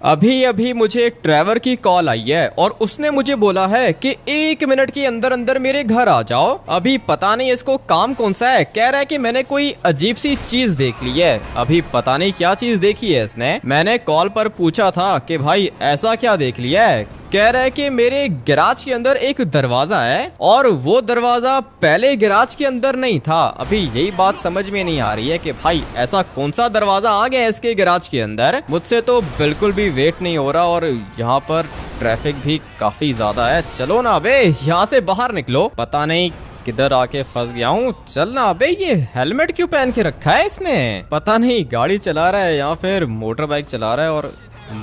अभी अभी मुझे ट्रेवर की कॉल आई है और उसने मुझे बोला है कि 1 मिनट के अंदर अंदर मेरे घर आ जाओ। अभी पता नहीं इसको काम कौन सा है, कह रहा है कि मैंने कोई अजीब सी चीज देख ली है। अभी पता नहीं क्या चीज देखी है इसने। मैंने कॉल पर पूछा था कि भाई ऐसा क्या देख लिया है। कह रहा है कि मेरे गैराज के अंदर एक दरवाजा है और वो दरवाजा पहले गैराज के अंदर नहीं था। अभी यही बात समझ में नहीं आ रही है कि भाई ऐसा कौन सा दरवाजा आ गया है इसके गैराज के अंदर। मुझसे तो बिल्कुल भी वेट नहीं हो रहा और यहाँ पर ट्रैफिक भी काफी ज्यादा है। चलो ना अबे यहाँ से बाहर निकलो, पता नहीं किधर आके फंस गया हूँ। चल ना अबे, ये हेलमेट क्यों पहन के रखा है इसने, पता नहीं गाड़ी चला रहा है या फिर मोटर बाइक चला रहा है। और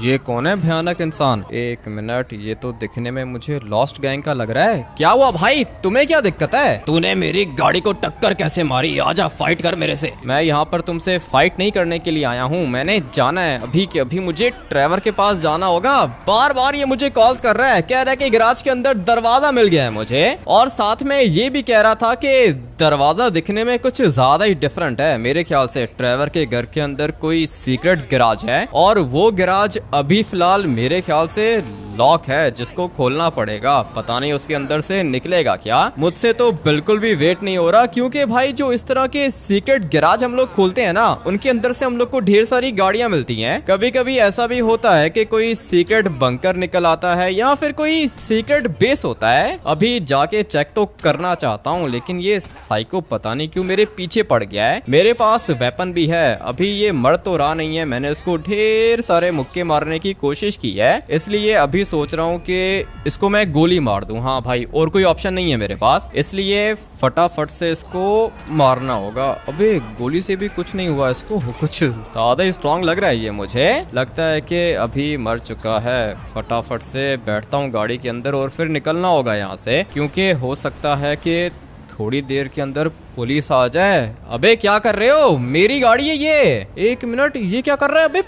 ये कौन है भयानक इंसान। 1 मिनट, ये तो दिखने में मुझे लॉस्ट गैंग का लग रहा है। क्या हुआ भाई, तुम्हें क्या दिक्कत है? तूने मेरी गाड़ी को टक्कर कैसे मारी? आजा फाइट कर मेरे से। मैं यहाँ पर तुमसे फाइट नहीं करने के लिए आया हूँ, मैंने जाना है अभी के अभी मुझे ट्रेवर के पास जाना होगा। बार बार ये मुझे कॉल्स कर रहा है, कह रहा है कि गैराज के अंदर दरवाजा मिल गया है मुझे, और साथ में ये भी कह रहा था कि दरवाजा दिखने में कुछ ज्यादा ही डिफरेंट है। मेरे ख्याल से ट्रेवर के घर के अंदर कोई सीक्रेट गैराज है और वो गैराज अभी फिलहाल मेरे ख्याल से लॉक है, जिसको खोलना पड़ेगा। पता नहीं उसके अंदर से निकलेगा क्या। मुझसे तो बिल्कुल भी वेट नहीं हो रहा, क्योंकि भाई जो इस तरह के सीक्रेट गैराज हम लोग खोलते हैं ना, उनके अंदर से हम लोग को ढेर सारी गाड़ियां मिलती हैं। कभी कभी ऐसा भी होता है कि कोई सीक्रेट बंकर निकल आता है या फिर कोई सीक्रेट बेस होता है। अभी जाके चेक तो करना चाहता हूँ, लेकिन ये साइको पता नहीं क्यों मेरे पीछे पड़ गया है। मेरे पास वेपन भी है, अभी ये मर तो रहा नहीं है। मैंने इसको ढेर सारे मुक्के मारने की कोशिश की है, इसलिए अभी सोच रहा हूँ कि इसको मैं गोली मार दूं। हाँ भाई, और कोई ऑप्शन नहीं है मेरे पास, इसलिए फटाफट से इसको मारना होगा। अबे गोली से भी कुछ नहीं हुआ, इसको कुछ ज्यादा ही स्ट्रांग लग रहा है ये। मुझे लगता है कि अभी मर चुका है। फटाफट से बैठता हूँ गाड़ी के अंदर और फिर निकलना होगा यहाँ से, क्योंकि हो सकता है कि थोड़ी देर के अंदर पुलिस आ जाए। अबे क्या कर रहे हो, मेरी गाड़ी है ये। 1 मिनट, ये क्या कर रहा है? अबे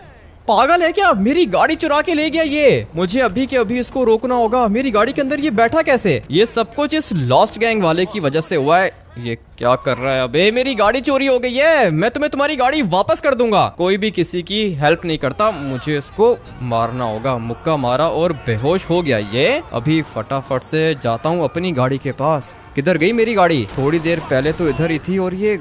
पागल है क्या, मेरी गाड़ी चुरा के ले गया ये। मुझे अभी के अभी इसको रोकना होगा। मेरी गाड़ी के अंदर ये बैठा कैसे? ये सब कुछ इस लॉस्ट गैंग वाले की वजह से हुआ है। ये क्या कर रहा है? अबे मेरी गाड़ी चोरी हो गई है, मैं तुम्हें तुम्हारी गाड़ी वापस कर दूंगा। कोई भी किसी की हेल्प नहीं करता, मुझे इसको मारना होगा। मुक्का मारा और बेहोश हो गया ये। अभी फटाफट से जाता हूँ अपनी गाड़ी के पास। किधर गई मेरी गाड़ी? थोड़ी देर पहले तो इधर ही थी, और ये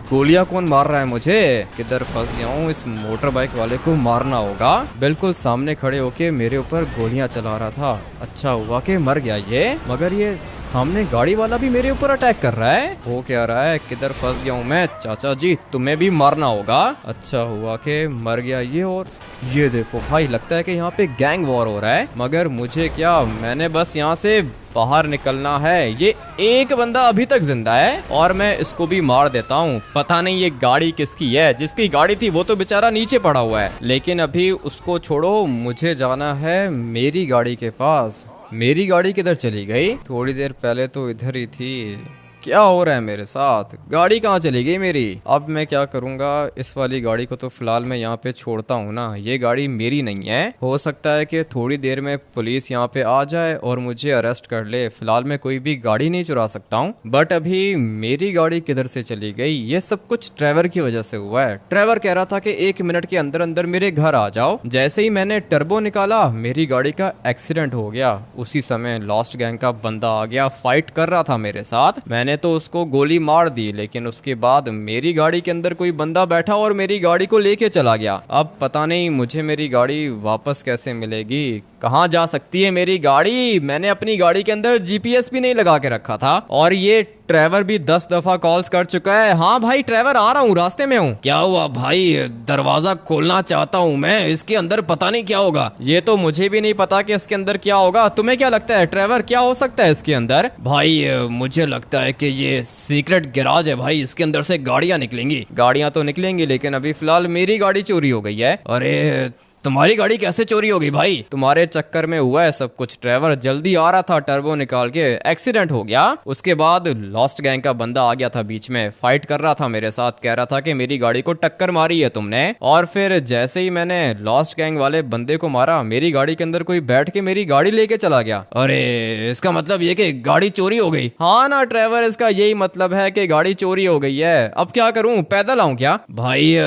गोलियां कौन मार रहा है मुझे? किधर फंस गया हूँ? इस मोटर बाइक वाले को मारना होगा। बिल्कुल सामने खड़े होके मेरे ऊपर गोलियां चला रहा था। अच्छा हुआ कि मर गया ये, मगर ये सामने गाड़ी वाला भी मेरे ऊपर अटैक कर रहा है। हो क्या रहा है? किधर फंस गया हूँ मैं? चाचा जी तुम्हें भी मारना होगा। अच्छा हुआ कि मर गया ये। और ये देखो भाई, लगता है कि यहाँ पे गैंग वॉर हो रहा है, मगर मुझे क्या, मैंने बस यहाँ से बाहर निकलना है। ये एक बंदा अभी तक जिंदा है और मैं इसको भी मार देता हूँ। पता नहीं ये गाड़ी किसकी है, जिसकी गाड़ी थी वो तो बेचारा नीचे पड़ा हुआ है। लेकिन अभी उसको छोड़ो, मुझे जाना है मेरी गाड़ी के पास। मेरी गाड़ी किधर चली गई? थोड़ी देर पहले तो इधर ही थी। क्या हो रहा है मेरे साथ? गाड़ी कहाँ चली गई मेरी? अब मैं क्या करूँगा? इस वाली गाड़ी को तो फिलहाल मैं यहाँ पे छोड़ता हूँ ना, ये गाड़ी मेरी नहीं है। हो सकता है कि थोड़ी देर में पुलिस यहाँ पे आ जाए और मुझे अरेस्ट कर ले। फिलहाल मैं कोई भी गाड़ी नहीं चुरा सकता हूँ। बट अभी मेरी गाड़ी किधर से चली गई? ये सब कुछ ट्रेवर की वजह से हुआ है। ट्रेवर कह रहा था कि 1 मिनट के अंदर अंदर मेरे घर आ जाओ। जैसे ही मैंने टर्बो निकाला, मेरी गाड़ी का एक्सीडेंट हो गया। उसी समय लॉस्ट गैंग का बंदा आ गया, फाइट कर रहा था मेरे साथ। मैंने तो उसको गोली मार दी, लेकिन उसके बाद मेरी गाड़ी के अंदर कोई बंदा बैठा और मेरी गाड़ी को लेके चला गया। अब पता नहीं मुझे मेरी गाड़ी वापस कैसे मिलेगी, कहाँ जा सकती है मेरी गाड़ी? मैंने अपनी गाड़ी के अंदर जीपीएस भी नहीं लगा के रखा था, और ये ट्रेवर भी 10 दफा कॉल्स कर चुका है। हाँ भाई ट्रेवर, आ रहा हूँ, रास्ते में हूँ। क्या हुआ भाई? दरवाजा खोलना चाहता हूँ मैं, इसके अंदर पता नहीं क्या होगा। ये तो मुझे भी नहीं पता कि इसके अंदर क्या होगा। तुम्हें क्या लगता है ट्रेवर, क्या हो सकता है इसके अंदर? भाई मुझे लगता है कि ये सीक्रेट गैराज है भाई, इसके अंदर से गाड़ियां निकलेंगी। गाड़ियां तो निकलेंगी, लेकिन अभी फिलहाल मेरी गाड़ी चोरी हो गई है। अरे तुम्हारी गाड़ी कैसे चोरी हो गई भाई? तुम्हारे चक्कर में हुआ है सब कुछ। ट्रेवर जल्दी आ रहा था टर्बो निकाल के, एक्सीडेंट हो गया। उसके बाद लॉस्ट गैंग का बंदा आ गया था बीच में, फाइट कर रहा था मेरे साथ, कह रहा था कि मेरी गाड़ी को टक्कर मारी है तुमने। और फिर जैसे ही मैंने लॉस्ट गैंग वाले बंदे को मारा, मेरी गाड़ी के अंदर कोई बैठ के मेरी गाड़ी लेके चला गया। अरे इसका मतलब ये कि गाड़ी चोरी हो गई? हाँ ना ट्रेवर, इसका यही मतलब है कि गाड़ी चोरी हो गई है। अब क्या करूं, पैदल आऊं क्या? भाई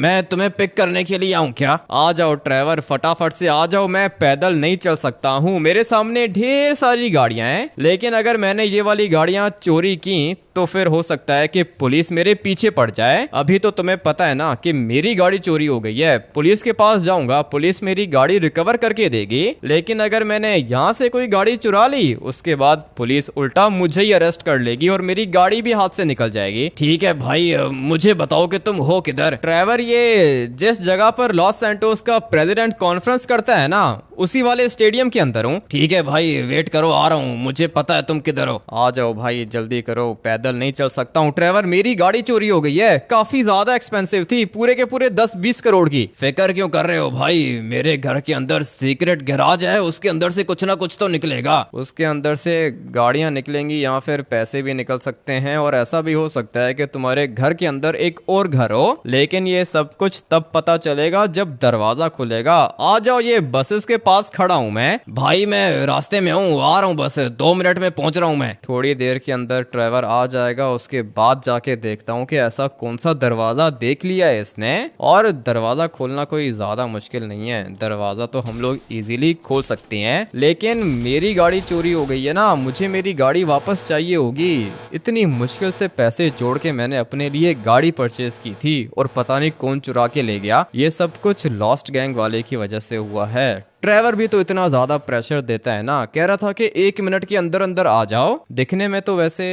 मैं तुम्हें पिक करने के लिए आऊं क्या? आ जाओ ट्रेवर, फटाफट से आ जाओ, मैं पैदल नहीं चल सकता हूँ, मेरे सामने ढेर सारी गाड़ियां हैं, लेकिन अगर मैंने ये वाली गाड़ियां चोरी की तो फिर हो सकता है कि पुलिस मेरे पीछे पड़ जाए। अभी तो तुम्हें पता है ना कि मेरी गाड़ी चोरी हो गई है, पुलिस के पास जाऊंगा, पुलिस मेरी गाड़ी रिकवर करके देगी, लेकिन अगर मैंने यहाँ से कोई गाड़ी चुरा ली उसके बाद पुलिस उल्टा मुझे ही अरेस्ट कर लेगी और मेरी गाड़ी भी हाथ से निकल जाएगी। ठीक है भाई, मुझे बताओ कि तुम हो किधर? ट्रेवर, ये जिस जगह पर लॉस सैंटोस का प्रेसिडेंट कॉन्फ्रेंस करता है ना, उसी वाले स्टेडियम के अंदर हूँ। ठीक है भाई, वेट करो, आ रहा हूँ, मुझे पता है तुम किधर हो। आ जाओ भाई, जल्दी करो, पैदल नहीं चल सकता हूँ। ट्रेवर, मेरी गाड़ी चोरी हो गई है, काफी ज्यादा एक्सपेंसिव थी, पूरे के पूरे 10-20 करोड़ की। फिक्र क्यों कर रहे हो भाई, मेरे घर के अंदर सीक्रेट गैराज है, उसके अंदर से कुछ ना कुछ तो निकलेगा। उसके अंदर से गाड़ियां निकलेंगी या फिर पैसे भी निकल सकते हैं, और ऐसा भी हो सकता है कि तुम्हारे घर के अंदर एक और घर हो, लेकिन ये सब कुछ तब पता चलेगा जब दरवाजा खुलेगा। आ जाओ, ये बसेस के पास खड़ा हूँ मैं। भाई मैं रास्ते में हूँ, आ रहा हूँ, बस 2 मिनट में पहुंच रहा हूँ मैं। थोड़ी देर के अंदर ट्रेवर आ जाएगा, उसके बाद जाके देखता हूँ कि ऐसा कौन सा दरवाजा देख लिया है इसने। और दरवाजा खोलना कोई ज्यादा मुश्किल नहीं है, दरवाजा तो हम लोग इजीली खोल सकते हैं, लेकिन मेरी गाड़ी चोरी हो गई है ना, मुझे मेरी गाड़ी वापस चाहिए होगी। इतनी मुश्किल से पैसे जोड़ के मैंने अपने लिए गाड़ी परचेज की थी और पता नहीं कौन चुरा के ले गया। ये सब कुछ लॉस्ट गैंग वाले की वजह से हुआ है। ट्रेवर भी तो इतना ज्यादा प्रेशर देता है ना, कह रहा था कि 1 मिनट के अंदर अंदर आ जाओ। दिखने में तो वैसे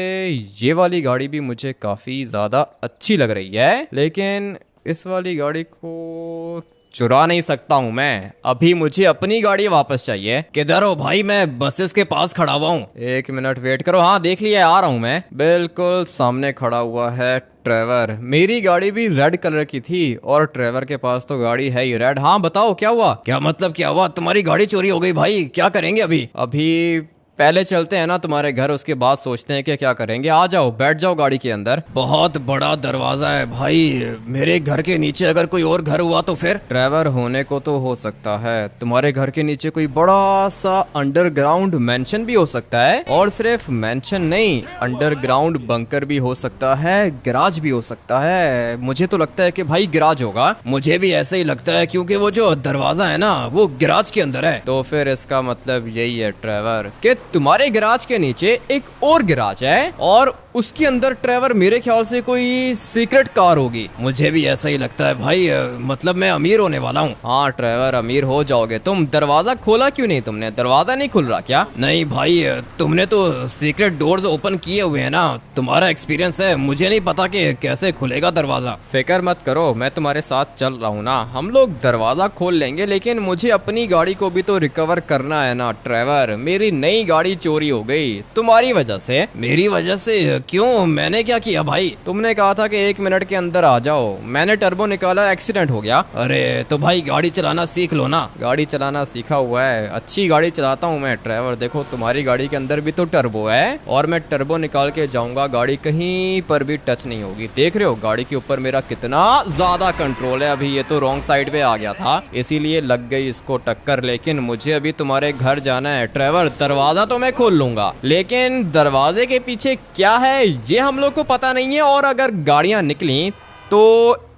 ये वाली गाड़ी भी मुझे काफी ज्यादा अच्छी लग रही है, लेकिन इस वाली गाड़ी को चुरा नहीं सकता हूँ मैं, अभी मुझे अपनी गाड़ी वापस चाहिए। किधर हो भाई, मैं बसेस के पास खड़ा हुआ हूँ। 1 मिनट वेट करो, हाँ देख लिया, आ रहा हूँ मैं। बिल्कुल सामने खड़ा हुआ है ट्रेवर। मेरी गाड़ी भी रेड कलर की थी और ट्रेवर के पास तो गाड़ी है ही रेड। हाँ बताओ क्या हुआ? क्या मतलब क्या हुआ? तुम्हारी गाड़ी चोरी हो गई भाई, क्या करेंगे अभी? अभी पहले चलते हैं ना तुम्हारे घर, उसके बाद सोचते हैं कि क्या करेंगे। आ जाओ, बैठ जाओ गाड़ी के अंदर। बहुत बड़ा दरवाजा है भाई, मेरे घर के नीचे अगर कोई और घर हुआ तो फिर? ट्रेवर, होने को तो हो सकता है, तुम्हारे घर के नीचे कोई बड़ा सा अंडरग्राउंड मेंशन भी हो सकता है, और सिर्फ मेंशन नहीं, अंडरग्राउंड बंकर भी हो सकता है, गैराज भी हो सकता है। मुझे तो लगता है कि भाई गैराज होगा। मुझे भी ऐसे ही लगता है, क्योंकि वो जो दरवाजा है ना वो गैराज के अंदर है। तो फिर इसका मतलब यही है ट्रेवर कि तुम्हारे गैराज के नीचे एक और गैराज है, और उसके अंदर ट्रेवर मेरे ख्याल से कोई सीक्रेट कार होगी। मुझे भी ऐसा ही लगता है भाई, मतलब मैं अमीर होने वाला हूँ। हाँ ट्रेवर, अमीर हो जाओगे तुम। दरवाजा खोला क्यों नहीं तुमने? दरवाजा नहीं खुल रहा क्या? नहीं भाई, तुमने तो सीक्रेट डोर्स ओपन किए हुए हैं ना, तुम्हारा एक्सपीरियंस है, मुझे नहीं पता कि कैसे खुलेगा दरवाजा। फिक्र मत करो, मैं तुम्हारे साथ चल रहा हूँ ना, हम लोग दरवाजा खोल लेंगे, लेकिन मुझे अपनी गाड़ी को भी तो रिकवर करना है ना ट्रेवर। मेरी नई गाड़ी चोरी हो गई तुम्हारी वजह से। मेरी वजह से? क्यों, मैंने क्या किया भाई? तुमने कहा था कि 1 मिनट के अंदर आ जाओ, मैंने टर्बो निकाला, एक्सीडेंट हो गया। अरे तो भाई गाड़ी चलाना सीख लो ना। गाड़ी चलाना सीखा हुआ है, अच्छी गाड़ी चलाता हूँ मैं ट्रेवर। देखो तुम्हारी गाड़ी के अंदर भी तो टर्बो है, और मैं टर्बो निकाल के जाऊंगा, गाड़ी कहीं पर भी टच नहीं होगी। देख रहे हो गाड़ी के ऊपर मेरा कितना ज्यादा कंट्रोल है। अभी ये तो रॉन्ग साइड पे आ गया था, इसीलिए लग गई इसको टक्कर, लेकिन मुझे अभी तुम्हारे घर जाना है ट्रेवर। दरवाजा तो मैं खोल लूंगा, लेकिन दरवाजे के पीछे क्या है ये हम लोग को पता नहीं है, और अगर गाड़ियां निकली तो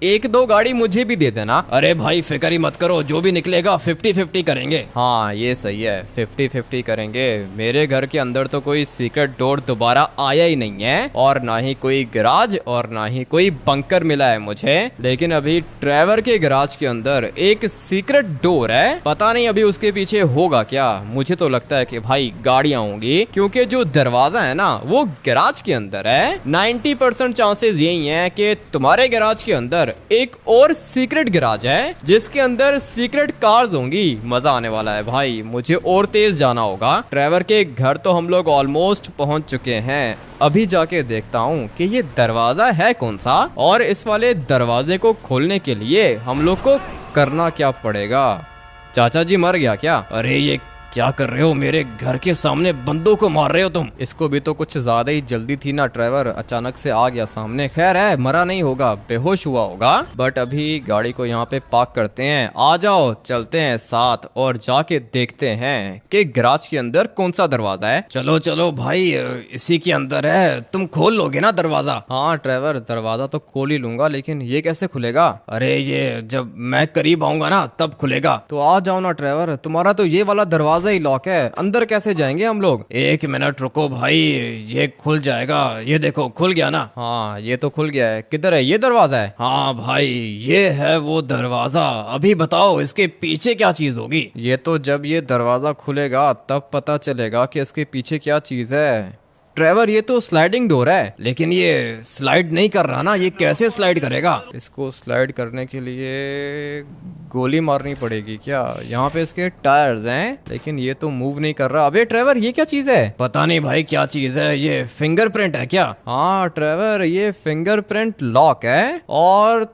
1-2 गाड़ी मुझे भी दे देना। अरे भाई फिक्र ही मत करो, जो भी निकलेगा 50-50 करेंगे। हाँ ये सही है, 50-50 करेंगे। मेरे घर के अंदर तो कोई सीक्रेट डोर दोबारा आया ही नहीं है, और ना ही कोई गैराज, और ना ही कोई बंकर मिला है मुझे। लेकिन अभी ट्रेवर के गैराज के अंदर एक सीक्रेट डोर है, पता नहीं अभी उसके पीछे होगा क्या। मुझे तो लगता है कि भाई गाड़ियां होंगी, क्योंकि जो दरवाजा है ना वो गैराज के अंदर है। 90% चांसेस यही है कि तुम्हारे गैराज के अंदर एक और सीक्रेट गैराज है, जिसके अंदर सीक्रेट कार्स होंगी। मजा आने वाला है भाई, मुझे और तेज जाना होगा। ट्रेवर के घर तो हम लोग ऑलमोस्ट पहुंच चुके हैं, अभी जाके देखता हूँ कि ये दरवाजा है कौन सा, और इस वाले दरवाजे को खोलने के लिए हम लोग को करना क्या पड़ेगा। चाचा जी मर गया क्या? अरे ये क्या कर रहे हो? मेरे घर के सामने बंदों को मार रहे हो तुम। इसको भी तो कुछ ज्यादा ही जल्दी थी ना ट्रेवर, अचानक से आ गया सामने। खैर है, मरा नहीं होगा, बेहोश हुआ होगा। बट अभी गाड़ी को यहाँ पे पार्क करते हैं। आ जाओ चलते हैं साथ और जाके देखते हैं कि गैराज के अंदर कौन सा दरवाजा है। चलो चलो भाई, इसी के अंदर है। तुम खोल लोगे ना दरवाजा? हाँ ट्रेवर, दरवाजा तो खोल ही लूंगा, लेकिन ये कैसे खुलेगा? अरे ये जब मैं करीब आऊंगा ना तब खुलेगा। तो आ जाओ ना ट्रेवर, तुम्हारा तो ये वाला दरवाजा ही लॉक है, अंदर कैसे जाएंगे हम लोग? एक मिनट रुको भाई, ये खुल जाएगा। ये देखो खुल गया ना। हाँ ये तो खुल गया है। किधर है? ये दरवाजा है? हाँ भाई ये है वो दरवाजा। अभी बताओ इसके पीछे क्या चीज होगी? ये तो जब ये दरवाजा खुलेगा तब पता चलेगा कि इसके पीछे क्या चीज है। ट्रेवर ये तो स्लाइडिंग डोर है, लेकिन ये स्लाइड नहीं कर रहा ना। ये कैसे स्लाइड करेगा? इसको स्लाइड करने के लिए गोली मारनी पड़ेगी क्या? यहाँ पे इसके टायर्स हैं, लेकिन ये तो मूव नहीं कर रहा। अबे ट्रेवर ये क्या चीज है? पता नहीं भाई क्या चीज है। ये फिंगरप्रिंट है क्या? हाँ ट्रेवर, ये फिंगरप्रिंट लॉक है। और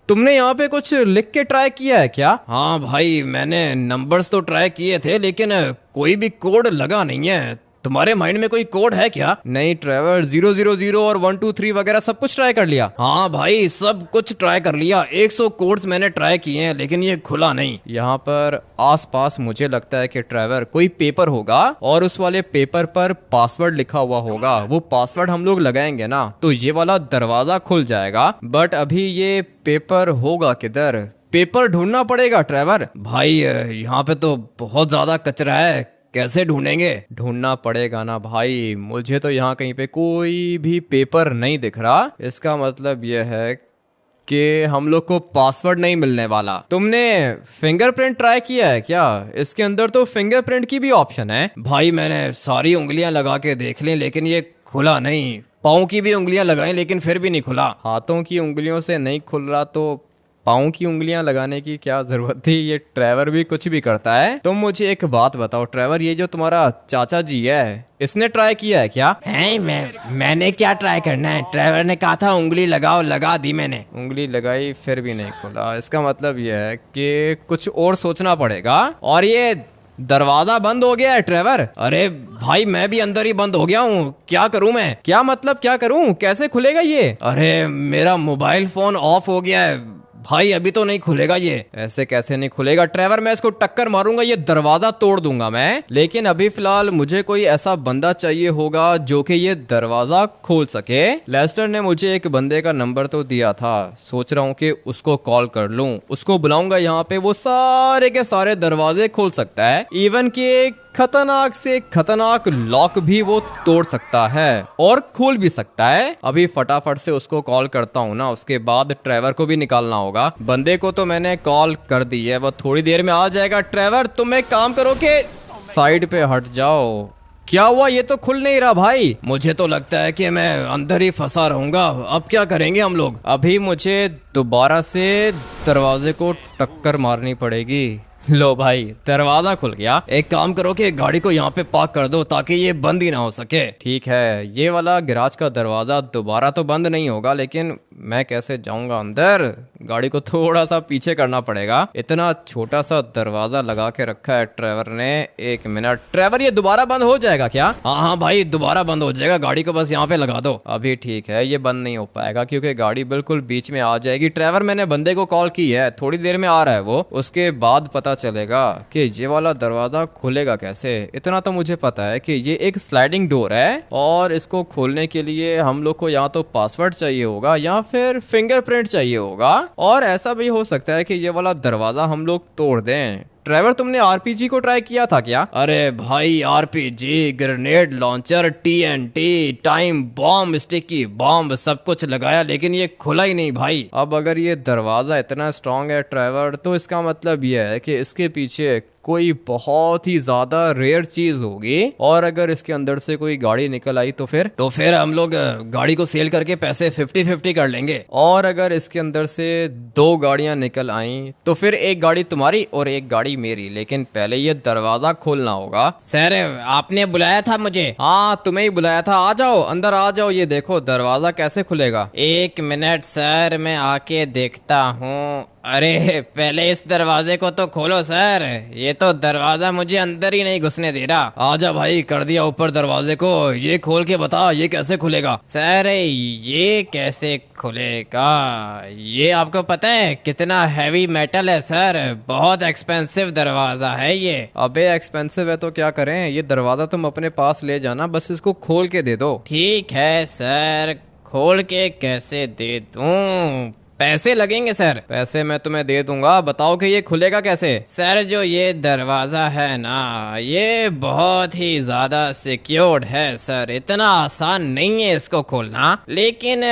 तुमने यहाँ पे कुछ लिख के ट्राई किया है क्या? हाँ भाई मैंने नंबर्स तो ट्राई किए थे, लेकिन कोई भी कोड लगा नहीं है। तुम्हारे माइंड में कोई कोड है क्या? नहीं ट्रेवर, 000 और 123 वगैरह सब कुछ ट्राई कर लिया। हाँ भाई सब कुछ ट्राई कर लिया। 100 कोड्स मैंने ट्राई किए हैं, लेकिन ये खुला नहीं। यहाँ पर आसपास मुझे लगता है कि ट्रेवर कोई पेपर होगा और उस वाले पेपर पर पासवर्ड लिखा हुआ होगा। वो पासवर्ड हम लोग लगाएंगे ना तो ये वाला दरवाजा खुल जाएगा। बट अभी ये पेपर होगा किधर? पेपर ढूंढना पड़ेगा ट्रेवर। भाई यहाँ पे तो बहुत ज्यादा कचरा है, कैसे ढूंढेंगे? ढूंढना पड़ेगा ना भाई। मुझे तो यहाँ कहीं पे कोई भी पेपर नहीं दिख रहा। इसका मतलब यह है कि हम लोग को पासवर्ड नहीं मिलने वाला। तुमने फिंगरप्रिंट ट्राई किया है क्या? इसके अंदर तो फिंगरप्रिंट की भी ऑप्शन है। भाई मैंने सारी उंगलियां लगा के देख ली, लेकिन ये खुला नहीं। पाँव की भी उंगलियां लगाई, लेकिन फिर भी नहीं खुला। हाथों की उंगलियों से नहीं खुल रहा तो पाँव की उंगलियां लगाने की क्या जरूरत थी? ये ट्रेवर भी कुछ भी करता है। तुम मुझे एक बात बताओ ट्रेवर, ये जो तुम्हारा चाचा जी है, इसने ट्राई किया है क्या? है मैंने क्या ट्राई करना है? ट्रेवर ने कहा था उंगली लगाओ, लगा दी मैंने। उंगली लगाई फिर भी नहीं खुला। इसका मतलब ये है कि कुछ और सोचना पड़ेगा। और ये दरवाजा बंद हो गया है ट्रेवर। अरे भाई मैं भी अंदर ही बंद हो गया हूँ, क्या करूँ मैं? क्या मतलब क्या करूँ? कैसे खुलेगा ये? अरे मेरा मोबाइल फोन ऑफ हो गया है भाई, अभी तो नहीं खुलेगा ये। ऐसे कैसे नहीं खुलेगा ट्रेवर? मैं इसको टक्कर मारूंगा, ये दरवाजा तोड़ दूंगा मैं। लेकिन अभी फिलहाल मुझे कोई ऐसा बंदा चाहिए होगा जो कि ये दरवाजा खोल सके। लेस्टर ने मुझे एक बंदे का नंबर तो दिया था, सोच रहा हूँ कि उसको कॉल कर लूं। उसको बुलाऊंगा यहाँ पे, वो सारे के सारे दरवाजे खोल सकता है। इवन कि खतरनाक से खतरनाक लॉक भी वो तोड़ सकता है और खोल भी सकता है। अभी फटाफट से उसको कॉल करता हूँ ना, उसके बाद ट्रेवर को भी निकालना होगा। बंदे को तो मैंने कॉल कर दी है, वो थोड़ी देर में आ जाएगा। ट्रेवर तुम एक काम करो कि साइड पे हट जाओ। क्या हुआ? ये तो खुल नहीं रहा भाई। मुझे तो लगता है कि मैं अंदर ही फंसा रहूंगा। अब क्या करेंगे हम लोग? अभी मुझे दोबारा से दरवाजे को टक्कर मारनी पड़ेगी। लो भाई दरवाजा खुल गया। एक काम करो कि गाड़ी को यहाँ पे पार्क कर दो ताकि ये बंद ही ना हो सके। ठीक है, ये वाला गैराज का दरवाजा दोबारा तो बंद नहीं होगा, लेकिन मैं कैसे जाऊंगा अंदर? गाड़ी को थोड़ा सा पीछे करना पड़ेगा। इतना छोटा सा दरवाजा लगा के रखा है ट्रेवर ने। एक मिनट ट्रेवर, ये दोबारा बंद हो जाएगा क्या? हाँ भाई दोबारा बंद हो जाएगा, गाड़ी को बस यहाँ पे लगा दो। अभी ठीक है, ये बंद नहीं हो पाएगा क्योंकि गाड़ी बिल्कुल बीच में आ जाएगी। ट्रेवर मैंने बंदे को कॉल की है, थोड़ी देर में आ रहा है वो। उसके बाद पता चलेगा कि ये वाला दरवाजा खुलेगा कैसे। इतना तो मुझे पता है कि ये एक स्लाइडिंग डोर है और इसको खोलने के लिए हम लोग को या तो पासवर्ड चाहिए होगा या फिर फिंगरप्रिंट चाहिए होगा। और ऐसा भी हो सकता है कि ये वाला दरवाजा हम लोग तोड़ दें। ट्रेवर तुमने आरपीजी को ट्राई किया था क्या? अरे भाई RPG, grenade launcher, TNT, time bomb, sticky bomb सब कुछ लगाया, लेकिन ये खुला ही नहीं भाई। अब अगर ये दरवाजा इतना स्ट्रांग है ट्रेवर, तो इसका मतलब ये है कि इसके पीछे कोई बहुत ही ज्यादा रेयर चीज होगी। और अगर इसके अंदर से कोई गाड़ी निकल आई तो फिर हम लोग गाड़ी को सेल करके पैसे 50-50 कर लेंगे। और अगर इसके अंदर से 2 गाड़ियां निकल आई तो फिर एक गाड़ी तुम्हारी और एक गाड़ी मेरी। लेकिन पहले ये दरवाजा खोलना होगा। सर आपने बुलाया था मुझे? हाँ तुम्हें ही बुलाया था। आ जाओ अंदर आ जाओ। ये देखो दरवाजा कैसे खुलेगा। 1 मिनट सर, मैं आके देखता हूँ। अरे पहले इस दरवाजे को तो खोलो सर, ये तो दरवाजा मुझे अंदर ही नहीं घुसने दे रहा। आजा भाई, कर दिया ऊपर दरवाजे को, ये खोल के बता ये कैसे खुलेगा। सर ये कैसे खुलेगा? ये आपको पता है कितना हैवी मेटल है सर, बहुत एक्सपेंसिव दरवाजा है ये। अबे एक्सपेंसिव है तो क्या करें, ये दरवाजा तुम अपने पास ले जाना, बस इसको खोल के दे दो। ठीक है सर, खोल के कैसे दे दूं? पैसे लगेंगे सर। पैसे मैं तुम्हें दे दूंगा, बताओ कि ये खुलेगा कैसे। सर जो ये दरवाज़ा है ना, ये बहुत ही ज़्यादा सिक्योर्ड है सर, इतना आसान नहीं है इसको खोलना। लेकिन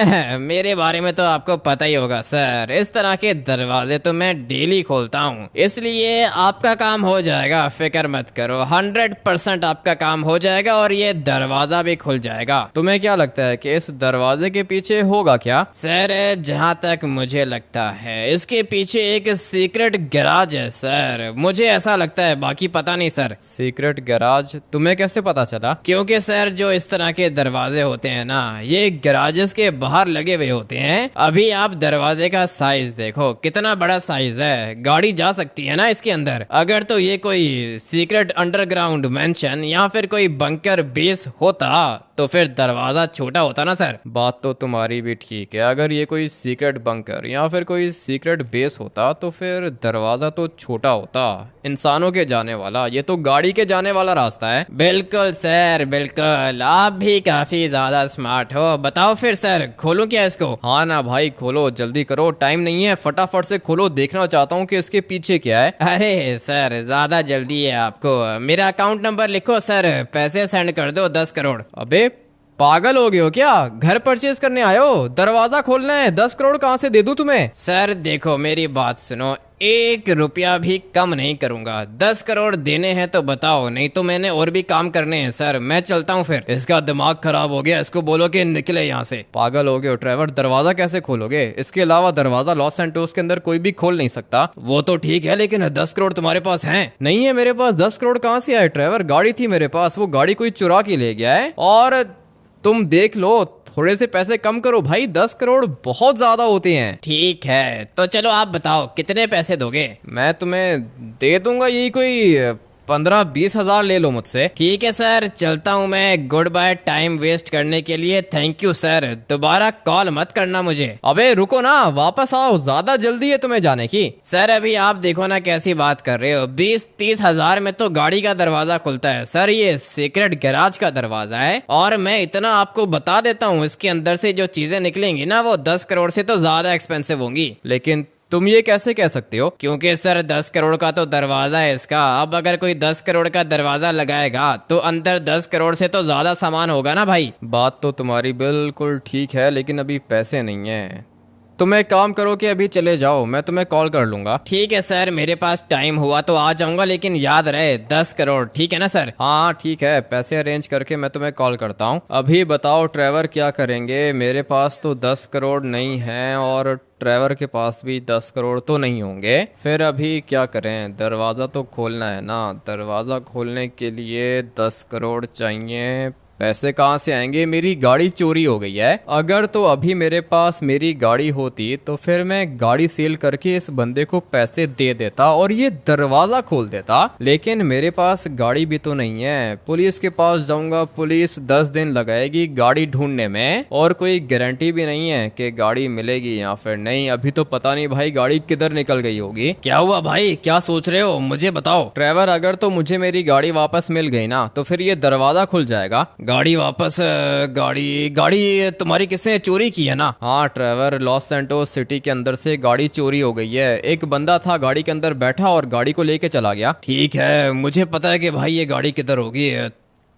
मेरे बारे में तो आपको पता ही होगा सर, इस तरह के दरवाजे तो मैं डेली खोलता हूँ, इसलिए आपका काम हो जाएगा, फिक्र मत करो। 100% आपका काम हो जाएगा और ये दरवाज़ा भी खुल जाएगा। तुम्हें क्या लगता है कि इस दरवाजे के पीछे होगा क्या? सर जहाँ तक मुझे लगता है इसके पीछे एक सीक्रेट गैराज है सर, मुझे ऐसा लगता है, बाकी पता नहीं सर। Secret garage? तुम्हें कैसे पता चला? क्योंकि सर जो इस तरह के दरवाजे होते हैं ना, ये गैराजेस के बाहर लगे हुए होते हैं। अभी आप दरवाजे का साइज देखो, कितना बड़ा साइज है, गाड़ी जा सकती है ना इसके अंदर। अगर तो ये कोई सीक्रेट अंडरग्राउंड मेंशन या फिर कोई बंकर बेस होता तो फिर दरवाजा छोटा होता ना सर। बात तो तुम्हारी भी ठीक है, अगर ये कोई सीक्रेट बंकर या फिर कोई सीक्रेट बेस होता तो फिर दरवाजा तो छोटा होता, इंसानों के जाने वाला, ये तो गाड़ी के जाने वाला रास्ता है। बिल्कुल सर बिल्कुल, आप भी काफी ज्यादा स्मार्ट हो। बताओ फिर सर, खोलूं क्या इसको? हाँ ना भाई, खोलो, जल्दी करो, टाइम नहीं है, फटाफट से खोलो, देखना चाहता हूँ कि इसके पीछे क्या है। अरे सर ज्यादा जल्दी है आपको, मेरा अकाउंट नंबर लिखो सर, पैसे सेंड कर दो 10 करोड़। अबे पागल हो गए हो क्या? घर परचेज करने आए हो, दरवाजा खोलना है, 10 करोड़ कहाँ से दे दूं तुम्हें? सर देखो मेरी बात सुनो, 1 रुपया भी कम नहीं करूंगा। 10 करोड़ देने हैं तो बताओ, नहीं तो मैंने और भी काम करने हैं सर, मैं चलता हूँ फिर। इसका दिमाग खराब हो गया, इसको बोलो कि निकले यहाँ से। पागल हो गए हो ट्रेवर, दरवाजा कैसे खोलोगे? इसके अलावा दरवाजा लॉस सैंटोस के अंदर कोई भी खोल नहीं सकता। वो तो ठीक है, लेकिन 10 करोड़ तुम्हारे पास हैं? नहीं है मेरे पास। 10 करोड़ कहाँ से आए ट्रेवर? गाड़ी थी मेरे पास, वो गाड़ी कोई चुरा के ले गया है। और तुम देख लो, थोड़े से पैसे कम करो भाई, 10 करोड़ बहुत ज्यादा होते हैं। ठीक है तो चलो आप बताओ कितने पैसे दोगे? मैं तुम्हें दे दूंगा यही कोई 15-20 हजार ले लो मुझसे। ठीक है सर, चलता हूँ मैं, गुड बाय। टाइम वेस्ट करने के लिए थैंक यू सर, दोबारा कॉल मत करना मुझे। अबे रुको ना, वापस आओ, ज्यादा जल्दी है तुम्हें जाने की। सर अभी आप देखो ना कैसी बात कर रहे हो, 20-30 हजार में तो गाड़ी का दरवाजा खुलता है सर, ये सीक्रेट गैराज का दरवाजा है। और मैं इतना आपको बता देता हूँ, इसके अंदर से जो चीजें निकलेंगी ना वो 10 करोड़ से तो ज्यादा एक्सपेंसिव होंगी। लेकिन तुम ये कैसे कह सकते हो? क्योंकि सर 10 करोड़ का तो दरवाजा है इसका। अब अगर कोई 10 करोड़ का दरवाजा लगाएगा तो अंदर 10 करोड़ से तो ज्यादा सामान होगा ना भाई। बात तो तुम्हारी बिल्कुल ठीक है, लेकिन अभी पैसे नहीं है। तुम एक काम करो कि अभी चले जाओ, मैं तुम्हें कॉल कर लूंगा। ठीक है सर, मेरे पास टाइम हुआ तो आ जाऊंगा, लेकिन याद रहे 10 करोड़, ठीक है ना सर? हाँ ठीक है, पैसे अरेंज करके मैं तुम्हें कॉल करता हूँ। अभी बताओ ट्रेवर क्या करेंगे? मेरे पास तो 10 करोड़ नहीं है और ट्रेवर के पास भी 10 करोड़ तो नहीं होंगे। फिर अभी क्या करें? दरवाज़ा तो खोलना है ना, दरवाज़ा खोलने के लिए 10 करोड़ चाहिए। पैसे कहाँ से आएंगे? मेरी गाड़ी चोरी हो गई है। अगर तो अभी मेरे पास मेरी गाड़ी होती तो फिर मैं गाड़ी सेल करके इस बंदे को पैसे दे देता और ये दरवाजा खोल देता, लेकिन मेरे पास गाड़ी भी तो नहीं है। पुलिस के पास जाऊंगा, पुलिस 10 दिन लगाएगी गाड़ी ढूंढने में और कोई गारंटी भी नहीं है कि गाड़ी मिलेगी या फिर नहीं। अभी तो पता नहीं भाई गाड़ी किधर निकल गई होगी। क्या हुआ भाई, क्या सोच रहे हो, मुझे बताओ। ड्राइवर अगर तो मुझे मेरी गाड़ी वापस मिल गई ना तो फिर ये दरवाजा खुल जाएगा। गाड़ी वापस? गाड़ी तुम्हारी किसने चोरी की है ना? हाँ ड्राइवर, लॉस सैंटोस सिटी के अंदर से गाड़ी चोरी हो गई है। एक बंदा था गाड़ी के अंदर बैठा और गाड़ी को लेके चला गया। ठीक है, मुझे पता है कि भाई ये गाड़ी किधर होगी,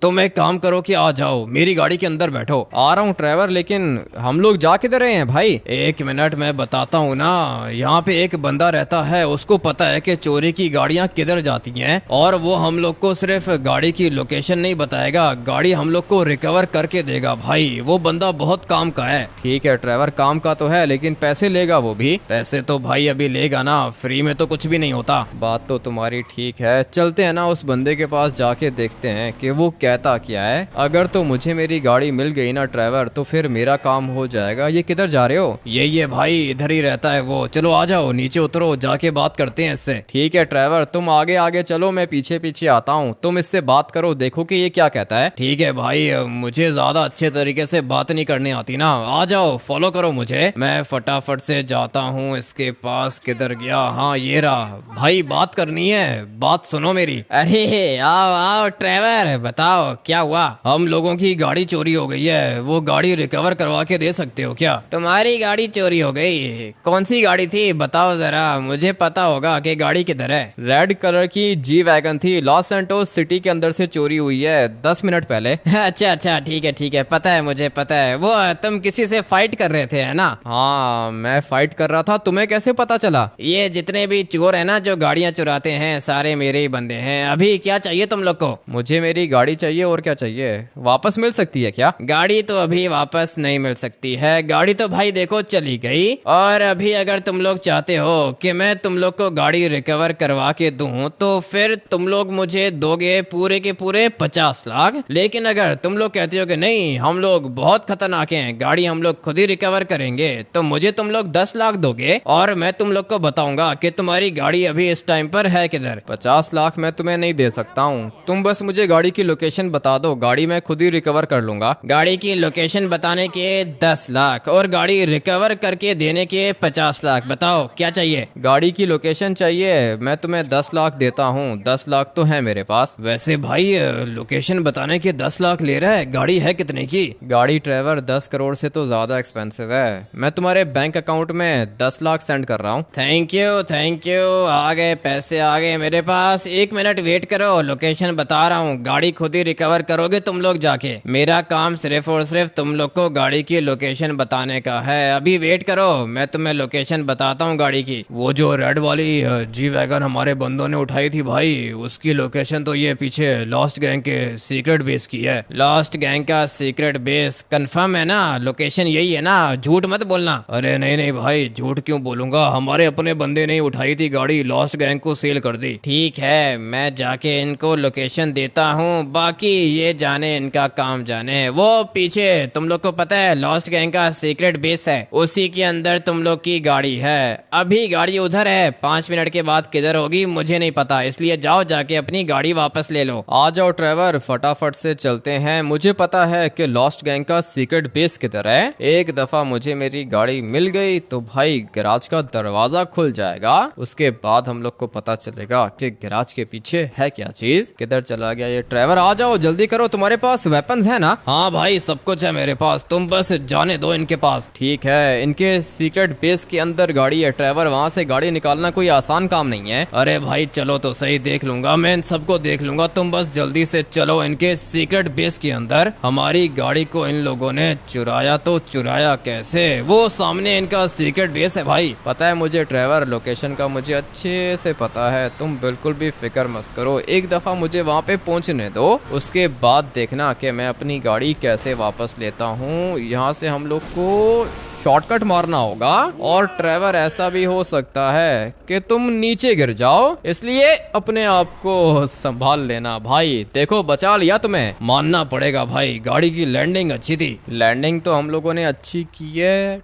तुम एक काम करो कि आ जाओ मेरी गाड़ी के अंदर बैठो। आ रहा हूँ ड्राइवर, लेकिन हम लोग जा किधर रहे हैं भाई? 1 मिनट मैं बताता हूँ ना। यहाँ पे एक बंदा रहता है, उसको पता है कि चोरी की गाड़ियाँ किधर जाती हैं और वो हम लोग को सिर्फ गाड़ी की लोकेशन नहीं बताएगा, गाड़ी हम लोग को रिकवर करके देगा। भाई वो बंदा बहुत काम का है। ठीक है ड्राइवर, काम का तो है, लेकिन पैसे लेगा वो भी? पैसे तो भाई अभी लेगा ना, फ्री में तो कुछ भी नहीं होता। बात तो तुम्हारी ठीक है, चलते हैं ना उस बंदे के पास जाके देखते हैं कि वो कहता क्या है। अगर तो मुझे मेरी गाड़ी मिल गई ना ट्रेवर, तो फिर मेरा काम हो जाएगा। ये किधर जा रहे हो? ये भाई इधर ही रहता है वो। चलो आ जाओ, नीचे उतरो, जाके बात करते हैं इससे। ठीक है ट्रेवर, तुम आगे आगे चलो, मैं पीछे पीछे आता हूँ। तुम इससे बात करो, देखो कि ये क्या कहता है। ठीक है भाई, मुझे ज्यादा अच्छे तरीके से बात नहीं करनी आती ना। आ जाओ, फॉलो करो मुझे। मैं फटाफट से जाता हूँ इसके पास। किधर गया? हाँ ये रहा। भाई बात करनी है, बात सुनो मेरी। अरे आओ आओ ट्रेवर, बताओ क्या हुआ? हम लोगों की गाड़ी चोरी हो गई है, वो गाड़ी रिकवर करवा के दे सकते हो क्या? तुम्हारी गाड़ी चोरी हो गई? कौन सी गाड़ी थी बताओ जरा, मुझे पता होगा कि गाड़ी किधर है। रेड कलर की जी वैगन थी, लॉस सैंटोस सिटी के अंदर से चोरी हुई है 10 मिनट पहले। अच्छा अच्छा, ठीक है, पता है, मुझे पता है। वो तुम किसी से फाइट कर रहे थे है ना? हाँ मैं फाइट कर रहा था। तुम्हें कैसे पता चला? ये जितने भी चोर है ना जो गाड़ियां चुराते हैं, सारे मेरे ही बंदे हैं। अभी क्या चाहिए तुम लोग को? मुझे मेरी गाड़ी चाहिए। और क्या चाहिए? वापस मिल सकती है क्या? गाड़ी तो अभी वापस नहीं मिल सकती है। गाड़ी तो भाई देखो चली गई। और अभी अगर तुम लोग चाहते हो कि मैं तुम लोग को गाड़ी रिकवर करवा के दूं, तो फिर तुम लोग मुझे दोगे पूरे के पूरे 50 लाख। लेकिन अगर तुम लोग कहते हो कि नहीं, हम लोग बहुत खतरनाक हैं, गाड़ी हम लोग खुद ही रिकवर करेंगे, तो मुझे तुम लोग 10 लाख दोगे और मैं तुम लोग को बताऊंगा कि तुम्हारी गाड़ी अभी इस टाइम पर है किधर। 50 लाख मैं तुम्हें नहीं दे सकता हूँ। तुम बस मुझे गाड़ी की लोकेशन बता दो, गाड़ी मैं खुद ही रिकवर कर लूंगा। गाड़ी की लोकेशन बताने के 10 लाख और गाड़ी रिकवर करके देने के 50 लाख। बताओ क्या चाहिए? गाड़ी की लोकेशन चाहिए। मैं तुम्हें 10 लाख देता हूँ। 10 लाख तो है मेरे पास। वैसे भाई लोकेशन बताने के 10 लाख ले रहा है, गाड़ी है कितने की? गाड़ी ट्रेवर 10 करोड़ से तो ज्यादा एक्सपेंसिव है। मैं तुम्हारे बैंक अकाउंट में 10 लाख सेंड कर रहा हूँ। थैंक यू, आ गए पैसे, आ गए मेरे पास। 1 मिनट वेट करो, लोकेशन बता रहा हूँ। गाड़ी खुद ही रिकवर करोगे तुम लोग जाके। मेरा काम सिर्फ और सिर्फ तुम लोग को गाड़ी की लोकेशन बताने का है। अभी वेट करो, मैं तुम्हें लोकेशन बताता हूँ गाड़ी की। वो जो रेड वाली जी वैगन हमारे बंदों ने उठाई थी भाई, उसकी लोकेशन तो ये पीछे लॉस्ट गैंग के सीक्रेट बेस की है। लॉस्ट गैंग का सीक्रेट बेस कंफर्म है ना? लोकेशन यही है ना? झूठ मत बोलना। अरे नहीं भाई, झूठ क्यों बोलूंगा? हमारे अपने बंदे ने उठाई थी गाड़ी, लॉस्ट गैंग को सेल कर दी। ठीक है, मैं जाके इनको लोकेशन देता हूँ, बाकी ये जाने, इनका काम जाने। वो पीछे तुम लोग को पता है लॉस्ट गैंग का सीक्रेट बेस है, उसी के अंदर तुम लोग की गाड़ी है। अभी गाड़ी उधर है, 5 मिनट के बाद किधर होगी मुझे नहीं पता, इसलिए जाओ जाके अपनी गाड़ी वापस ले लो। आ जाओ ट्रेवर, फटाफट से चलते हैं। मुझे पता है कि लॉस्ट गैंग का सीक्रेट बेस किधर है। एक दफा मुझे मेरी गाड़ी मिल गई तो भाई गैराज का दरवाजा खुल जाएगा। उसके बाद हम लोग को पता चलेगा कि गैराज के पीछे है क्या चीज। किधर चला गया ये ट्रेवर? आ जाओ, जल्दी करो, तुम्हारे पास वेपन्स है ना? हाँ भाई, सब कुछ है मेरे पास, तुम बस जाने दो इनके पास। ठीक है, इनके सीक्रेट बेस के अंदर गाड़ी है ट्रेवर, वहाँ से गाड़ी निकालना कोई आसान काम नहीं है। अरे भाई चलो तो सही, देख लूंगा मैं, इन सबको देख लूंगा। तुम बस जल्दी से चलो इनके सीक्रेट बेस के अंदर। हमारी गाड़ी को इन लोगों ने चुराया, तो चुराया कैसे? वो सामने इनका सीक्रेट बेस है भाई। पता है मुझे ट्रेवर, लोकेशन का मुझे अच्छे से पता है, तुम बिल्कुल भी फिक्र मत करो। एक दफा मुझे वहाँ पे पहुँचने दो, उसके बाद देखना कि मैं अपनी गाड़ी कैसे वापस लेता हूँ। यहाँ से हम लोग को शॉर्टकट मारना होगा। और ट्रेवर, ऐसा भी हो सकता है कि तुम नीचे गिर जाओ, इसलिए अपने आप को संभाल लेना। भाई देखो, बचा लिया तुम्हें। मानना पड़ेगा भाई, गाड़ी की लैंडिंग अच्छी थी। लैंडिंग तो हम लोगों ने अच्छी की है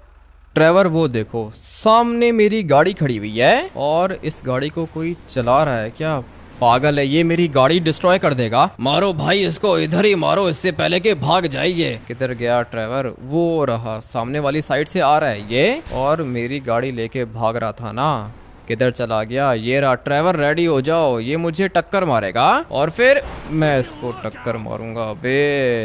ट्रेवर। वो देखो सामने मेरी गाड़ी खड़ी हुई है और इस गाड़ी को कोई चला रहा है क्या? पागल है ये, मेरी गाड़ी डिस्ट्रॉय कर देगा। मारो भाई इसको, इधर ही मारो, इससे पहले कि भाग जाइए। किधर गया ट्रेवर? वो रहा, सामने वाली साइड से आ रहा है ये, और मेरी गाड़ी लेके भाग रहा था ना। किधर चला गया? ये रहा। ट्रेवर रेडी हो जाओ, ये मुझे टक्कर मारेगा और फिर मैं इसको टक्कर मारूंगा। बे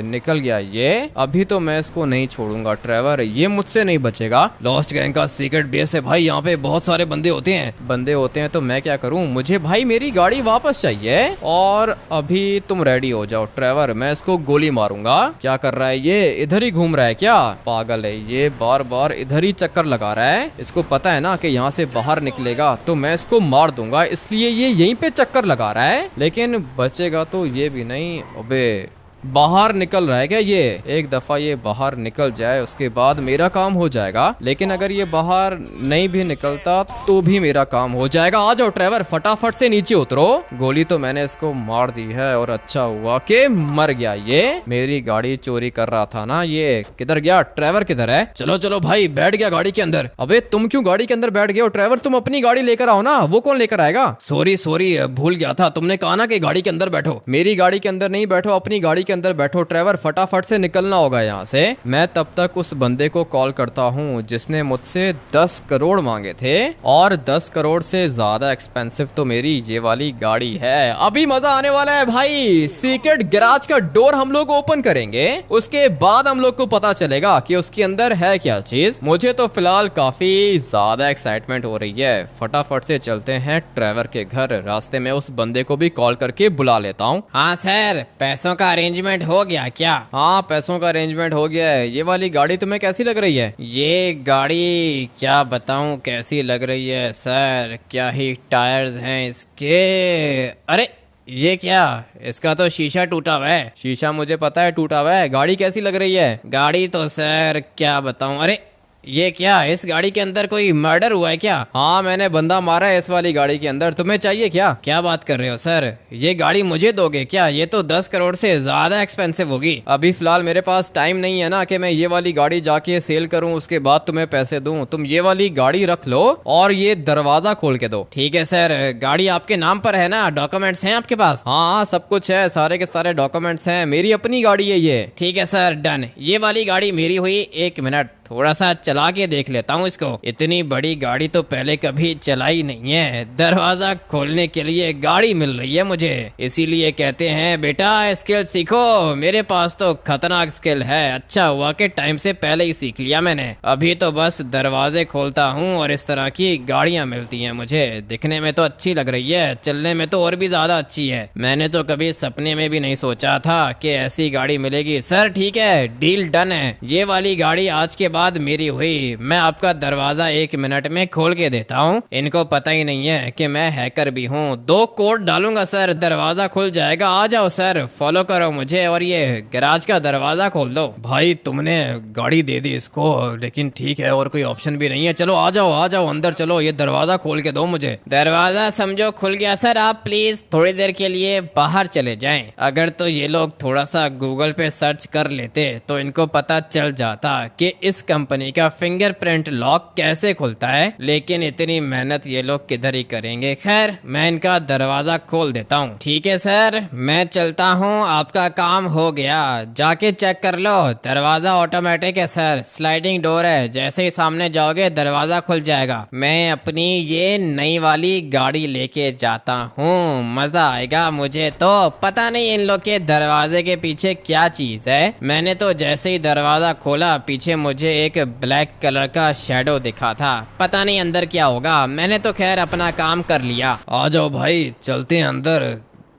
निकल गया ये। अभी तो मैं इसको नहीं छोड़ूंगा ट्रेवर, ये मुझसे नहीं बचेगा। लॉस्ट गैंग का सीक्रेट बेस है भाई, यहाँ पे बहुत सारे बंदे होते हैं। बंदे होते हैं तो मैं क्या करूं? मुझे भाई मेरी गाड़ी वापस चाहिए। और अभी तुम रेडी हो जाओ ट्रेवर, मैं इसको गोली मारूंगा। क्या कर रहा है ये? इधर ही घूम रहा है क्या? पागल है ये, बार बार इधर ही चक्कर लगा रहा है। इसको पता है ना कि यहाँ से बाहर निकलेगा तो मैं इसको मार दूंगा, इसलिए ये यहीं पे चक्कर लगा रहा है। लेकिन बचेगा तो ये भी नहीं। अबे बाहर निकल रहा है क्या ये? एक दफा ये बाहर निकल जाए उसके बाद मेरा काम हो जाएगा, लेकिन अगर ये बाहर नहीं भी निकलता तो भी मेरा काम हो जाएगा। आ जाओ ट्रेवर, फटाफट से नीचे उतरो। गोली तो मैंने इसको मार दी है और अच्छा हुआ कि मर गया। ये मेरी गाड़ी चोरी कर रहा था ना। ये किधर गया? ट्रेवर किधर है? चलो चलो भाई, बैठ गया गाड़ी के अंदर। अबे तुम क्यों गाड़ी के अंदर बैठ गए हो ट्रेवर? तुम अपनी गाड़ी लेकर आओ ना, वो कौन लेकर आएगा? सॉरी सॉरी, भूल गया था। तुमने कहा ना कि गाड़ी के अंदर बैठो। मेरी गाड़ी के अंदर नहीं बैठो, अपनी गाड़ी के अंदर बैठो। ट्रेवर फटाफट से निकलना होगा यहाँ से। मैं तब तक उस बंदे को कॉल करता हूँ जिसने मुझसे 10 करोड़ मांगे थे, और 10 करोड़ से ज्यादा एक्सपेंसिव तो मेरी ये वाली गाड़ी है। अभी मजा आने वाला है भाई। सीक्रेट गैराज का डोर हम लोग ओपन करेंगे, उसके बाद हम लोग को पता चलेगा कि उसके अंदर है क्या चीज। मुझे तो फिलहाल काफी ज्यादा एक्साइटमेंट हो रही है। फटाफट से चलते हैं ट्रेवर के घर। रास्ते में उस बंदे को भी कॉल करके बुला लेता हूँ। हाँ सर, पैसों का अरेंजमेंट हो गया क्या? हाँ, पैसों का अरेंजमेंट हो गया है। ये वाली गाड़ी तुम्हें कैसी लग रही है? ये गाड़ी क्या बताऊं कैसी लग रही है सर, क्या ही टायर्स हैं इसके। अरे ये क्या, इसका तो शीशा टूटा हुआ है। शीशा मुझे पता है टूटा हुआ है। गाड़ी कैसी लग रही है? गाड़ी तो सर क्या बताऊं। अरे ये क्या, इस गाड़ी के अंदर कोई मर्डर हुआ है क्या? हाँ, मैंने बंदा मारा है इस वाली गाड़ी के अंदर। तुम्हें चाहिए क्या? क्या बात कर रहे हो सर, ये गाड़ी मुझे दोगे क्या? ये तो 10 करोड़ से ज्यादा एक्सपेंसिव होगी। अभी फिलहाल मेरे पास टाइम नहीं है ना कि मैं ये वाली गाड़ी जाके सेल करूं, उसके बाद तुम्हें पैसे दूं। तुम ये वाली गाड़ी रख लो और ये दरवाजा खोल के दो। ठीक है सर, गाड़ी आपके नाम पर है ना? डॉक्यूमेंट्स हैं आपके पास? हाँ, सब कुछ है, सारे के सारे डॉक्यूमेंट्स हैं। मेरी अपनी गाड़ी है ये। ठीक है सर, डन। ये वाली गाड़ी मेरी हुई। 1 मिनट, थोड़ा सा चला के देख लेता हूँ इसको। इतनी बड़ी गाड़ी तो पहले कभी चलाई नहीं है। दरवाजा खोलने के लिए गाड़ी मिल रही है मुझे, इसीलिए कहते हैं बेटा स्किल सीखो। मेरे पास तो खतरनाक स्किल है। अच्छा हुआ कि टाइम से पहले ही सीख लिया मैंने। अभी तो बस दरवाजे खोलता हूँ और इस तरह की गाड़ियाँ मिलती हैं मुझे। दिखने में तो अच्छी लग रही है, चलने में तो और भी ज्यादा अच्छी है। मैंने तो कभी सपने में भी नहीं सोचा था कि ऐसी गाड़ी मिलेगी। सर ठीक है, डील डन है। ये वाली गाड़ी आज के बाद मेरी हुई। मैं आपका दरवाजा 1 मिनट में खोल के देता हूँ। इनको पता ही नहीं है कि मैं हैकर भी हूँ। 2 कोड डालूंगा सर, दरवाजा खुल जाएगा। आ जाओ सर, फॉलो करो मुझे और ये गैराज का दरवाजा खोल दो। भाई तुमने गाड़ी दे दी इसको, लेकिन ठीक है, और कोई ऑप्शन भी नहीं है। चलो आ जाओ अंदर चलो, ये दरवाजा खोल के दो मुझे। दरवाजा समझो खुल गया सर। आप प्लीज थोड़ी देर के लिए बाहर चले जाएं। अगर तो ये लोग थोड़ा सा गूगल पे सर्च कर लेते तो इनको पता चल जाता कि इस कंपनी का फिंगरप्रिंट लॉक कैसे खुलता है, लेकिन इतनी मेहनत ये लोग किधर ही करेंगे। खैर, मैं इनका दरवाजा खोल देता हूँ। ठीक है सर, मैं चलता हूँ, आपका काम हो गया। जाके चेक कर लो, दरवाजा ऑटोमेटिक है सर, स्लाइडिंग डोर है। जैसे ही सामने जाओगे दरवाजा खुल जाएगा। मैं अपनी ये नई वाली गाड़ी लेके जाता हूँ, मजा आएगा मुझे तो। पता नहीं इन लोग के दरवाजे के पीछे क्या चीज है। मैंने तो जैसे ही दरवाजा खोला पीछे मुझे एक ब्लैक कलर का शैडो दिखा था। पता नहीं अंदर क्या होगा। मैंने तो खैर अपना काम कर लिया। आ जाओ भाई, चलते हैं अंदर,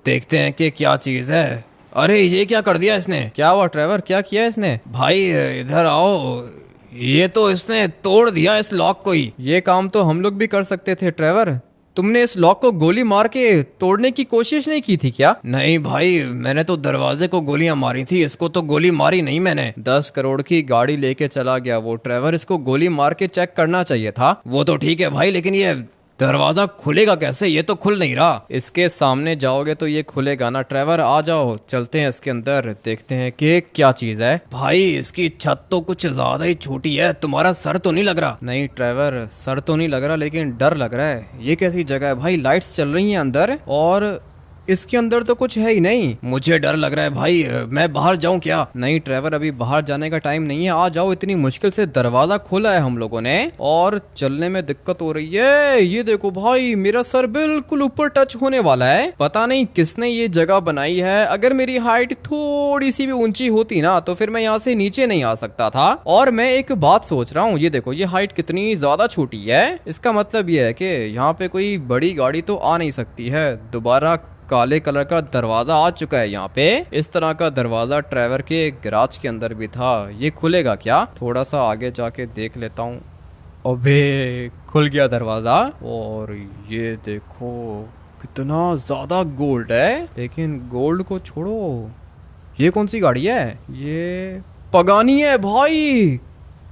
देखते हैं कि क्या चीज है। अरे ये क्या कर दिया इसने? क्या हुआ ट्रेवर, क्या किया इसने? भाई इधर आओ, ये तो इसने तोड़ दिया इस लॉक को ही। ये काम तो हम लोग भी कर सकते थे ट्रेवर। तुमने इस लॉक को गोली मार के तोड़ने की कोशिश नहीं की थी क्या? नहीं भाई, मैंने तो दरवाजे को गोलियां मारी थी, इसको तो गोली मारी नहीं मैंने। 10 करोड़ की गाड़ी लेके चला गया वो ट्रेवर, इसको गोली मार के चेक करना चाहिए था। वो तो ठीक है भाई, लेकिन ये दरवाजा खुलेगा कैसे? ये तो खुल नहीं रहा। इसके सामने जाओगे तो ये खुलेगा ना ट्रेवर। आ जाओ, चलते हैं इसके अंदर, देखते हैं कि क्या चीज है। भाई इसकी छत तो कुछ ज्यादा ही छोटी है। तुम्हारा सर तो नहीं लग रहा? नहीं ट्रेवर, सर तो नहीं लग रहा, लेकिन डर लग रहा है। ये कैसी जगह है भाई? लाइट्स चल रही हैं अंदर और इसके अंदर तो कुछ है ही नहीं। मुझे डर लग रहा है भाई, मैं बाहर जाऊं क्या? नहीं ट्रेवर, अभी बाहर जाने का टाइम नहीं है। आ जाओ, इतनी मुश्किल से दरवाजा खोला है हम लोगों ने और चलने में दिक्कत हो रही है। ये देखो भाई, मेरा सर बिल्कुल ऊपर टच होने वाला है। पता नहीं किसने ये जगह बनाई है। अगर मेरी हाइट थोड़ी सी भी ऊंची होती ना तो फिर मैं यहाँ से नीचे नहीं आ सकता था। और मैं एक बात सोच रहा हूँ, ये देखो ये हाइट कितनी ज्यादा छोटी है। इसका मतलब ये है कि यहाँ पे कोई बड़ी गाड़ी तो आ नहीं सकती है। दोबारा काले कलर का दरवाजा आ चुका है यहाँ पे। इस तरह का दरवाजा ट्रेवर के गैराज के अंदर भी था। ये खुलेगा क्या? थोड़ा सा आगे जाके देख लेता हूँ। अबे खुल गया दरवाजा। और ये देखो कितना ज्यादा गोल्ड है। लेकिन गोल्ड को छोड़ो, ये कौन सी गाड़ी है? ये पगानी है भाई।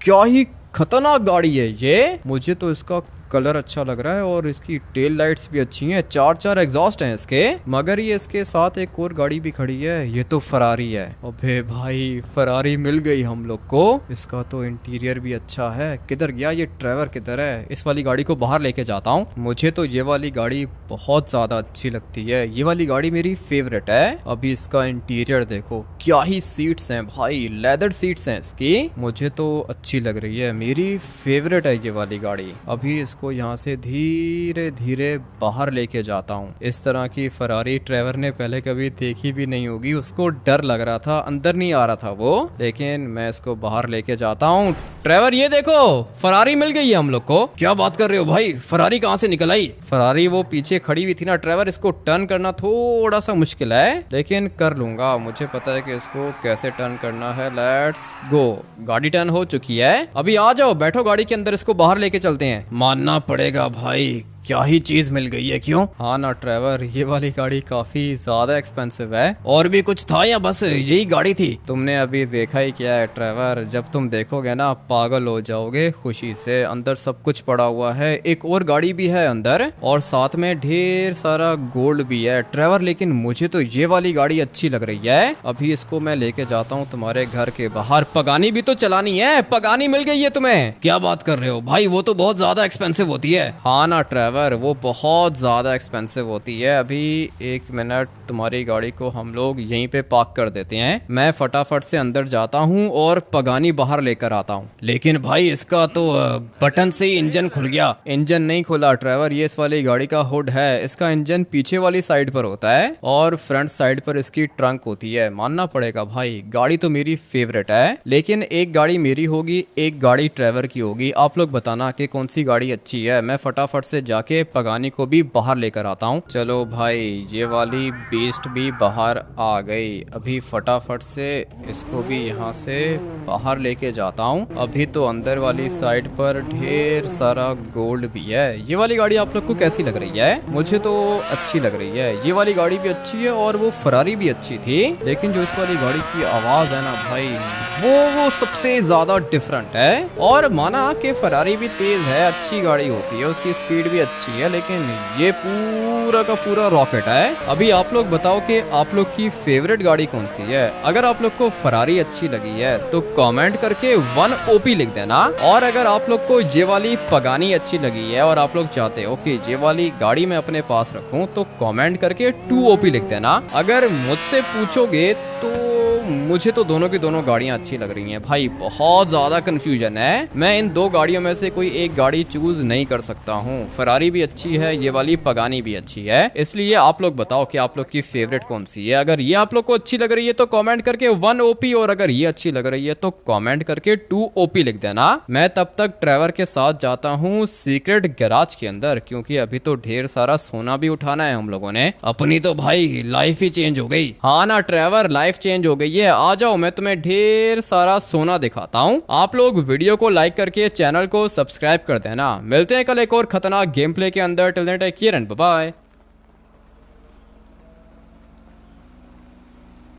क्या ही खतरनाक गाड़ी है ये। मुझे तो इसका कलर अच्छा लग रहा है और इसकी टेल लाइट्स भी अच्छी हैं। 4 एग्जॉस्ट हैं इसके। मगर ये इसके साथ एक और गाड़ी भी खड़ी है, ये तो फरारी है। अबे भाई फरारी मिल गई हम लोग को। इसका तो इंटीरियर भी अच्छा है। किधर गया ये ट्रेवर, किधर है? इस वाली गाड़ी को बाहर लेके जाता हूँ। मुझे तो ये वाली गाड़ी बहुत ज्यादा अच्छी लगती है। ये वाली गाड़ी मेरी फेवरेट है। अभी इसका इंटीरियर देखो, क्या ही सीट्स हैं भाई, लेदर सीट्स हैं इसकी। मुझे तो अच्छी लग रही है, मेरी फेवरेट है ये वाली गाड़ी। अभी को यहाँ से धीरे धीरे बाहर लेके जाता हूँ। इस तरह की फरारी ट्रेवर ने पहले कभी देखी भी नहीं होगी। उसको डर लग रहा था, अंदर नहीं आ रहा था वो, लेकिन मैं इसको बाहर लेके जाता हूँ। ट्रेवर ये देखो, फरारी मिल गई है हम लोग को। क्या बात कर रहे हो भाई, फरारी कहाँ से निकल आई? फरारी वो पीछे खड़ी हुई थी ना ट्रेवर, इसको टर्न करना थोड़ा सा मुश्किल है, लेकिन कर लूंगा। मुझे पता है कि इसको कैसे टर्न करना है। Let's go. गाड़ी टर्न हो चुकी है। अभी आ जाओ, बैठो गाड़ी के अंदर, इसको बाहर लेके चलते हैं। मानना पड़ेगा भाई, क्या ही चीज मिल गई है। क्यों? हाँ ना ट्रेवर, ये वाली गाड़ी काफी ज्यादा एक्सपेंसिव है। और भी कुछ था या बस यही गाड़ी थी? तुमने अभी देखा ही क्या है ट्रेवर, जब तुम देखोगे ना पागल हो जाओगे खुशी से। अंदर सब कुछ पड़ा हुआ है, एक और गाड़ी भी है अंदर, और साथ में ढेर सारा गोल्ड भी है ट्रेवर। लेकिन मुझे तो ये वाली गाड़ी अच्छी लग रही है। अभी इसको मैं लेके जाता हूँ तुम्हारे घर के बाहर। पगानी भी तो चलानी है। पगानी मिल गई है तुम्हें? क्या बात कर रहे हो भाई, वो तो बहुत ज्यादा एक्सपेंसिव होती है। हाँ ना ट्रेवर, वो बहुत ज्यादा एक्सपेंसिव होती है। अभी 1 मिनट, तुम्हारी गाड़ी को हम लोग यहीं पे पार्क कर देते हैं। मैं फटाफट से अंदर जाता हूँ और पगानी बाहर लेकर आता हूँ। लेकिन भाई इसका तो बटन से ही इंजन खुल गया। इंजन नहीं खुला ट्रेवर, ये इस वाली गाड़ी का हुड है। इसका इंजन पीछे वाली साइड पर होता है और फ्रंट साइड पर इसकी ट्रंक होती है। मानना पड़ेगा भाई, गाड़ी तो मेरी फेवरेट है। लेकिन एक गाड़ी मेरी होगी, एक गाड़ी ट्रेवर की होगी। आप लोग बताना कि कौन सी गाड़ी अच्छी है। मैं फटाफट से जाके पगानी को भी बाहर लेकर आता हूँ। चलो भाई, ये वाली बीस्ट भी बाहर आ गई। अभी फटाफट से इसको भी यहाँ से बाहर लेके जाता हूँ। अभी तो अंदर वाली साइड पर ढेर सारा गोल्ड भी है। ये वाली गाड़ी आप लोग को कैसी लग रही है? मुझे तो अच्छी लग रही है। ये वाली गाड़ी भी अच्छी है और वो फरारी भी अच्छी थी। लेकिन जो इस वाली गाड़ी की आवाज है ना भाई, वो सबसे ज्यादा डिफरेंट है। और माना कि फरारी भी तेज है, अच्छी गाड़ी होती है, उसकी स्पीड भी अच्छी है, लेकिन ये पूरा का पूरा रॉकेट है। अभी आप लोग बताओ कि आप लोग की फेवरेट गाड़ी कौन सी है। अगर आप लोग को फरारी अच्छी लगी है तो कमेंट करके 1 OP लिख देना। और अगर आप लोग को ये वाली पगानी अच्छी लगी है और आप लोग चाहते हो कि ये वाली गाड़ी मैं अपने पास रखूं, तो कमेंट करके 2 OP लिख देना। अगर मुझसे पूछोगे तो मुझे तो दोनों की दोनों गाड़ियां अच्छी लग रही हैं भाई। बहुत ज्यादा कंफ्यूजन है। मैं इन 2 गाड़ियों में से कोई एक गाड़ी चूज नहीं कर सकता हूँ। फरारी भी अच्छी है, ये वाली पगानी भी अच्छी है। इसलिए आप लोग बताओ कि आप लोग की फेवरेट कौन सी है। अगर ये आप लोग को अच्छी लग रही है तो कमेंट करके 1 OP, और अगर ये अच्छी लग रही है तो कमेंट करके 2 OP लिख देना। मैं तब तक ट्रेवर के साथ जाता हूँ सीक्रेट गैराज के अंदर, क्योंकि अभी तो ढेर सारा सोना भी उठाना है हम लोगों ने। अपनी तो भाई लाइफ ही चेंज हो गई। हाँ ना ट्रेवर, लाइफ चेंज हो गई है। आ जाओ, मैं तुम्हें ढेर सारा सोना दिखाता हूँ। आप लोग वीडियो को लाइक करके चैनल को सब्सक्राइब कर देना। मिलते हैं कल एक और खतरनाक गेम प्ले के अंदर। Till then take care and bye bye.